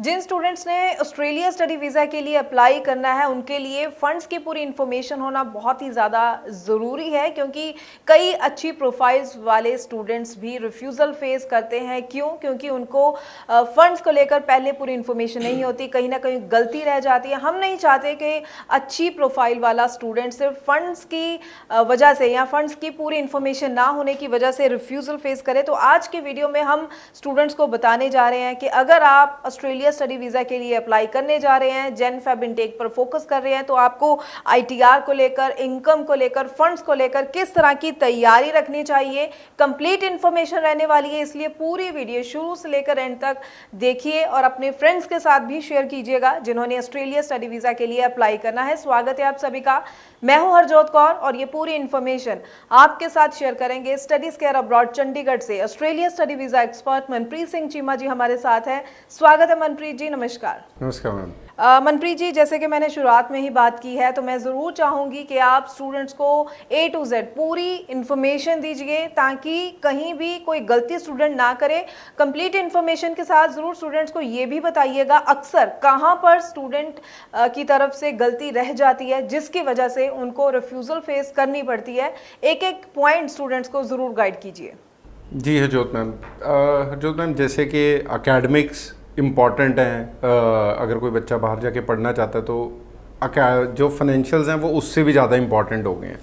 जिन students ने Australia study visa के लिए अप्लाई करना है उनके लिए फ़ंड्स की पूरी इन्फॉर्मेशन होना बहुत ही ज़्यादा ज़रूरी है, क्योंकि कई अच्छी प्रोफाइल्स वाले स्टूडेंट्स भी रिफ्यूज़ल फेस करते हैं। क्योंकि उनको फ़ंड्स को लेकर पहले पूरी इन्फॉर्मेशन नहीं होती, कहीं ना कहीं गलती रह जाती है। हम नहीं चाहते कि अच्छी प्रोफाइल वाला स्टूडेंट सिर्फ फ़ंड्स की वजह से या फ़ंड्स की पूरी इन्फॉर्मेशन ना होने की वजह से रिफ्यूज़ल फेस करे। तो आज के वीडियो में हम स्टूडेंट्स को बताने जा रहे हैं कि अगर आप ऑस्ट्रेलिया स्टडी वीज़ा के लिए अप्लाई करने जा रहे हैं, जैन फेब इनटेक पर फोकस कर रहे हैं, तो आपको आईटीआर को लेकर, इनकम को लेकर, फंड्स को लेकर किस तरह की तैयारी रखनी चाहिए, कंप्लीट इन्फॉर्मेशन रहने वाली है। इसलिए पूरी वीडियो शुरू से लेकर एंड तक देखिए और अपने फ्रेंड्स के साथ भी शेयर कीजिएगा जिन्होंने ऑस्ट्रेलिया स्टडी वीज़ा के लिए अप्लाई करना है। स्वागत है आप सभी का। मैं हूं हरजोत कौर और ये पूरी इन्फॉर्मेशन आपके साथ शेयर करेंगे स्टडीज केयर अब्रॉड चंडीगढ़ से Australia study visa expert Manpreet Singh Cheema ji हमारे साथ हैं। स्वागत है मनप्रीत जी, नमस्कार। नमस्कार मैम। मनप्रीत जी, जैसे कि मैंने शुरुआत में ही बात की है, तो मैं ज़रूर चाहूँगी कि आप स्टूडेंट्स को A to Z पूरी इन्फॉर्मेशन दीजिए ताकि कहीं भी कोई गलती स्टूडेंट ना करे। कंप्लीट इन्फॉर्मेशन के साथ ज़रूर स्टूडेंट्स को ये भी बताइएगा अक्सर कहाँ पर स्टूडेंट की तरफ से गलती रह जाती है जिसकी वजह से उनको रिफ्यूज़ल फेस करनी पड़ती है। एक एक पॉइंट स्टूडेंट्स को ज़रूर गाइड कीजिए। जी हरजोत मैम, जैसे कि एकेडमिक्स इम्पॉर्टेंट हैं। अगर कोई बच्चा बाहर जाके पढ़ना चाहता है तो जो फाइनेंशियल्स हैं वो उससे भी ज़्यादा इम्पॉर्टेंट हो गए हैं।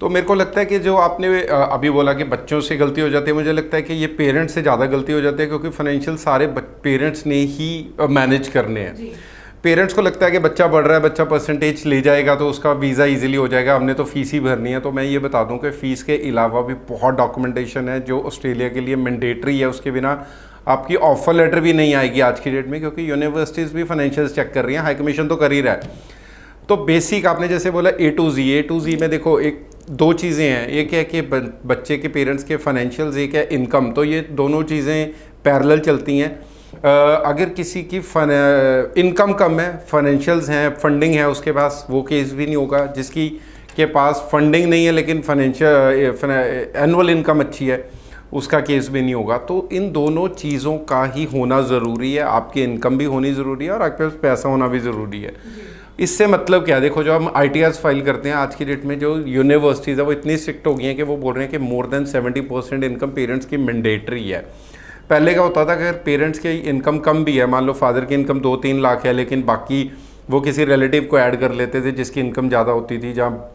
तो मेरे को लगता है कि जो आपने अभी बोला कि बच्चों से गलती हो जाती है, मुझे लगता है कि ये पेरेंट्स से ज़्यादा गलती हो जाती है, क्योंकि फाइनेंशियल सारे पेरेंट्स ने ही मैनेज करने हैं। पेरेंट्स को लगता है कि बच्चा बढ़ रहा है, बच्चा परसेंटेज ले जाएगा तो उसका वीज़ा इजीली हो जाएगा, हमने तो फ़ीस ही भरनी है। तो मैं ये बता दूं कि फ़ीस के अलावा भी बहुत डॉक्यूमेंटेशन है जो ऑस्ट्रेलिया के लिए मैंडेटरी है। उसके बिना आपकी ऑफर लेटर भी नहीं आएगी आज की डेट में, क्योंकि यूनिवर्सिटीज़ भी फाइनेंशियल्स चेक कर रही हैं, हाई कमीशन तो कर ही रहा है। तो बेसिक आपने जैसे बोला A to Z में देखो एक दो चीज़ें हैं। एक है कि बच्चे के पेरेंट्स के फाइनेंशियल्स, एक है इनकम। तो ये दोनों चीज़ें पैरेलल चलती हैं। अगर किसी की इनकम कम है, फाइनेंशियल्स हैं, फंडिंग है, उसके पास वो केस भी नहीं होगा। जिसकी के पास फंडिंग नहीं है लेकिन फाइनेंशियल एनुअल इनकम अच्छी है, उसका केस भी नहीं होगा। तो इन दोनों चीज़ों का ही होना ज़रूरी है। आपकी इनकम भी होनी ज़रूरी है और आपके पास पैसा होना भी ज़रूरी है। इससे मतलब क्या, देखो जो हम ITRs फाइल करते हैं आज की डेट में, जो यूनिवर्सिटीज़ है वो इतनी स्ट्रिक्ट हो गई हैं कि वो बोल रहे हैं कि मोर देन 70% इनकम पेरेंट्स की मैंडेटरी है। पहले क्या होता था कि अगर पेरेंट्स की इनकम कम भी है, मान लो फादर की इनकम 2-3 लाख है, लेकिन बाकी वो किसी रिलेटिव को ऐड कर लेते थे जिसकी इनकम ज़्यादा होती थी, जहाँ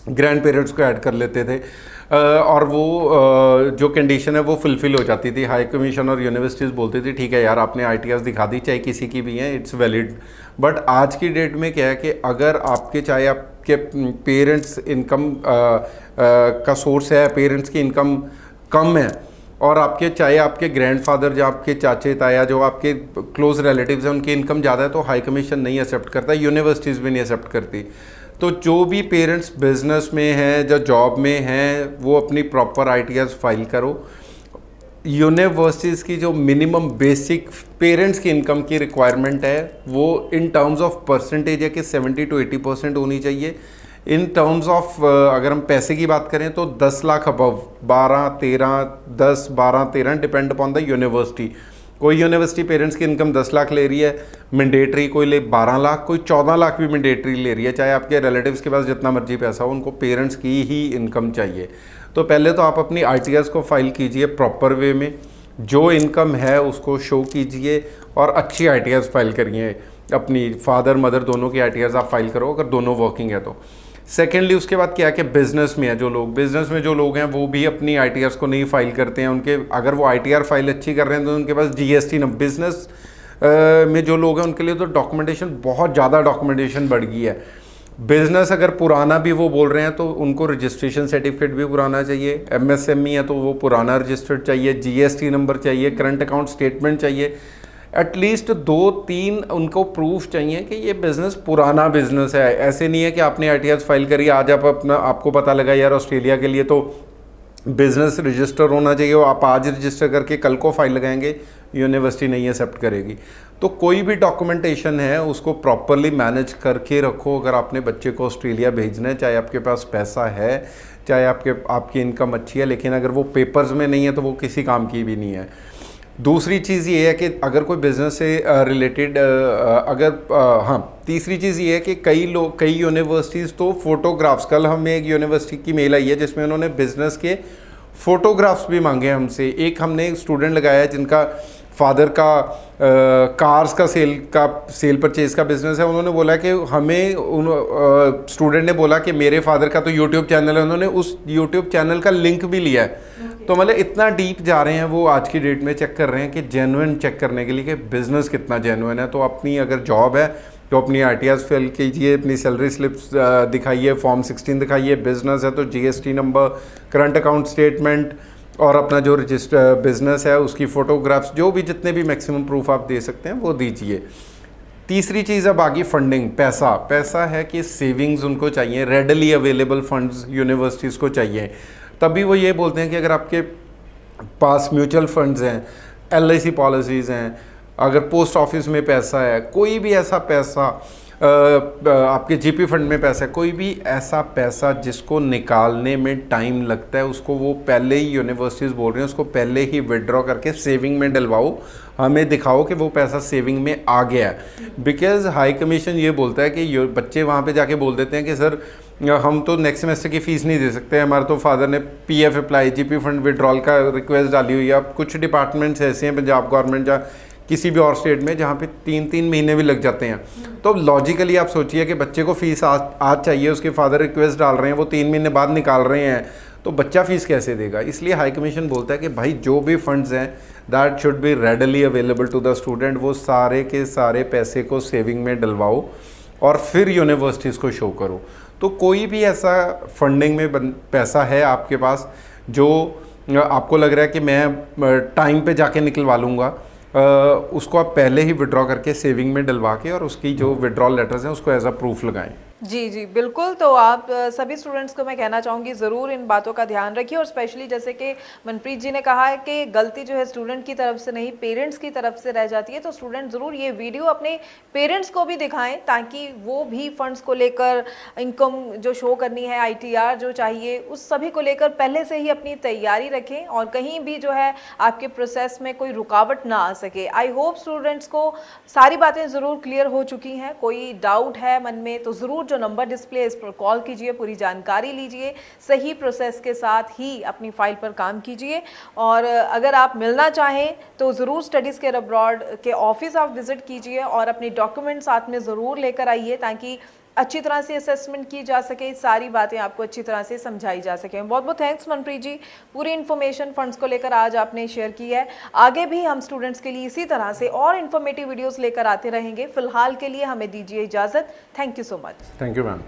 ग्रैंड पेरेंट्स को ऐड कर लेते थे, और वो जो कंडीशन है वो फुलफ़िल हो जाती थी। हाई कमीशन और यूनिवर्सिटीज़ बोलती थी ठीक है यार, आपने ITRs दिखा दी, चाहे किसी की भी है, इट्स वैलिड। बट आज की डेट में क्या है कि अगर आपके चाहे आपके पेरेंट्स इनकम का सोर्स है, पेरेंट्स की इनकम कम है, और आपके चाहे आपके ग्रैंडफादर या आपके चाचे ताया जो आपके क्लोज रिलेटिव्स हैं उनकी इनकम ज़्यादा है, तो हाई कमीशन नहीं एक्सेप्ट करता, यूनिवर्सिटीज़ भी नहीं एक्सेप्ट करती। तो जो भी पेरेंट्स बिजनेस में हैं, जो जॉब में हैं, वो अपनी प्रॉपर ITRs फाइल करो। यूनिवर्सिटीज़ की जो मिनिमम बेसिक पेरेंट्स की इनकम की रिक्वायरमेंट है वो इन टर्म्स ऑफ परसेंटेज है कि 70 to 80% होनी चाहिए। इन टर्म्स ऑफ अगर हम पैसे की बात करें तो 10 lakh above, 12-13 depend upon the university. कोई यूनिवर्सिटी पेरेंट्स की इनकम 10 लाख ले रही है मैंडेटरी, कोई ले 12 लाख, कोई 14 लाख भी मैंडेटरी ले रही है। चाहे आपके रिलेटिव्स के पास जितना मर्जी पैसा हो, उनको पेरेंट्स की ही इनकम चाहिए। तो पहले तो आप अपनी ITRs को फाइल कीजिए प्रॉपर वे में, जो इनकम है उसको शो कीजिए और अच्छी ITRs फाइल करिए। अपनी फादर मदर दोनों की ITRs आप फाइल करो अगर दोनों वर्किंग है तो। सेकेंडली उसके बाद क्या है कि बिज़नेस में है जो लोग, बिज़नेस में जो लोग हैं वो भी अपनी ITRs को नहीं फाइल करते हैं। उनके अगर वो ITR फाइल अच्छी कर रहे हैं तो उनके पास GST नंबर, बिज़नेस में जो लोग हैं उनके लिए तो डॉक्यूमेंटेशन, बहुत ज़्यादा डॉक्यूमेंटेशन बढ़ गई है। बिज़नेस अगर पुराना भी वो बोल रहे हैं तो उनको रजिस्ट्रेशन सर्टिफिकेट भी पुराना चाहिए। MSME है तो वो पुराना रजिस्टर्ड चाहिए, GST नंबर चाहिए, करंट अकाउंट स्टेटमेंट चाहिए, एटलीस्ट 2-3 उनको प्रूफ चाहिए कि ये बिज़नेस पुराना बिज़नेस है। ऐसे नहीं है कि आपने ITRs फाइल करी, आज आपको पता लगा यार ऑस्ट्रेलिया के लिए तो बिज़नेस रजिस्टर होना चाहिए, वो आप आज रजिस्टर करके कल को फाइल लगाएंगे, यूनिवर्सिटी नहीं एक्सेप्ट करेगी। तो कोई भी डॉक्यूमेंटेशन है उसको प्रॉपरली मैनेज करके रखो। अगर आपने बच्चे को ऑस्ट्रेलिया भेजना है, चाहे आपके पास पैसा है, चाहे आपकी इनकम अच्छी है, लेकिन अगर वो पेपर्स में नहीं है तो वो किसी काम की भी नहीं है। दूसरी चीज़ ये है कि अगर कोई बिज़नेस से रिलेटेड हाँ, तीसरी चीज़ ये है कि कई यूनिवर्सिटीज़ तो फोटोग्राफ्स, कल हमें एक यूनिवर्सिटी की मेल आई है जिसमें उन्होंने बिज़नेस के फ़ोटोग्राफ्स भी मांगे हमसे। एक हमने स्टूडेंट लगाया है जिनका फादर का कार्स का सेल परचेज का बिज़नेस है। उन्होंने बोला कि स्टूडेंट ने बोला कि मेरे फादर का तो यूट्यूब चैनल है, उन्होंने उस यूट्यूब चैनल का लिंक भी लिया है। तो मतलब इतना डीप जा रहे हैं वो आज की डेट में, चेक कर रहे हैं कि जेन्युइन चेक करने के लिए कि बिज़नेस कितना जेन्युइन है। तो अपनी अगर जॉब है तो अपनी आरटीआर फिल कीजिए, अपनी सैलरी स्लिप्स दिखाइए, फॉर्म 16 दिखाइए, बिज़नेस है तो GST number, current account statement और अपना जो रजिस्टर बिज़नेस है उसकी फ़ोटोग्राफ्स, जो भी जितने भी मैक्सिमम प्रूफ आप दे सकते हैं वो दीजिए। तीसरी चीज़ है बाकी फंडिंग, पैसा है कि सेविंग्स उनको चाहिए, रेडली अवेलेबल फंड्स यूनिवर्सिटीज़ को चाहिए। तभी वो ये बोलते हैं कि अगर आपके पास म्यूचुअल फंड्स हैं, एलआईसी पॉलिसीज़ हैं, अगर पोस्ट ऑफिस में पैसा है, कोई भी ऐसा पैसा, आपके जीपी फंड में पैसा है, कोई भी ऐसा पैसा जिसको निकालने में टाइम लगता है, उसको वो पहले ही यूनिवर्सिटीज़ बोल रहे हैं उसको पहले ही विड्रॉ करके सेविंग में डलवाओ, हमें दिखाओ कि वो पैसा सेविंग में आ गया है। बिकॉज हाई कमीशन ये बोलता है कि बच्चे वहाँ पे जाके बोल देते हैं कि सर हम तो नेक्स्ट सेमेस्टर की फ़ीस नहीं दे सकते, हमारे तो फादर ने PF apply, GP fund withdrawal का रिक्वेस्ट डाली हुई है। अब कुछ डिपार्टमेंट्स ऐसे हैं पंजाब गवर्नमेंट या किसी भी और स्टेट में जहाँ पे 3-3 महीने भी लग जाते हैं। तो लॉजिकली आप सोचिए कि बच्चे को फ़ीस आज चाहिए, उसके फादर रिक्वेस्ट डाल रहे हैं, वो 3 महीने बाद निकाल रहे हैं, तो बच्चा फ़ीस कैसे देगा? इसलिए हाई कमीशन बोलता है कि भाई जो भी फंड्स हैं that should be readily available to the student, वो सारे के सारे पैसे को सेविंग में डलवाओ और फिर यूनिवर्सिटीज़ को शो करो। तो कोई भी ऐसा फंडिंग में पैसा है आपके पास जो आपको लग रहा है कि मैं टाइम पे जाके निकलवा लूँगा, उसको आप पहले ही विड्रॉ करके सेविंग में डलवा के और उसकी जो विड्रॉल लेटर्स हैं उसको एज अ प्रूफ लगाएं। जी जी बिल्कुल। तो आप सभी स्टूडेंट्स को मैं कहना चाहूँगी ज़रूर इन बातों का ध्यान रखिए, और स्पेशली जैसे कि मनप्रीत जी ने कहा है कि गलती जो है स्टूडेंट की तरफ से नहीं पेरेंट्स की तरफ से रह जाती है, तो स्टूडेंट ज़रूर ये वीडियो अपने पेरेंट्स को भी दिखाएं ताकि वो भी फंड्स को लेकर, इनकम जो शो करनी है, आईटीआर जो चाहिए, उस सभी को लेकर पहले से ही अपनी तैयारी रखें और कहीं भी जो है आपके प्रोसेस में कोई रुकावट ना आ सके। आई होप स्टूडेंट्स को सारी बातें ज़रूर क्लियर हो चुकी हैं। कोई डाउट है मन में तो ज़रूर जो नंबर डिस्प्ले इस पर कॉल कीजिए, पूरी जानकारी लीजिए, सही प्रोसेस के साथ ही अपनी फाइल पर काम कीजिए। और अगर आप मिलना चाहें तो ज़रूर स्टडीज़ केयर अब्रॉड के ऑफिस आप विजिट कीजिए और अपने डॉक्यूमेंट साथ में ज़रूर लेकर आइए ताकि अच्छी तरह से असेसमेंट की जा सके, सारी बातें आपको अच्छी तरह से समझाई जा सकें। बहुत बहुत थैंक्स मनप्रीत जी, पूरी इन्फॉर्मेशन फंड्स को लेकर आज आपने शेयर की है। आगे भी हम स्टूडेंट्स के लिए इसी तरह से और इन्फॉर्मेटिव वीडियोस लेकर आते रहेंगे। फिलहाल के लिए हमें दीजिए इजाज़त। Thank you so much. Thank you ma'am.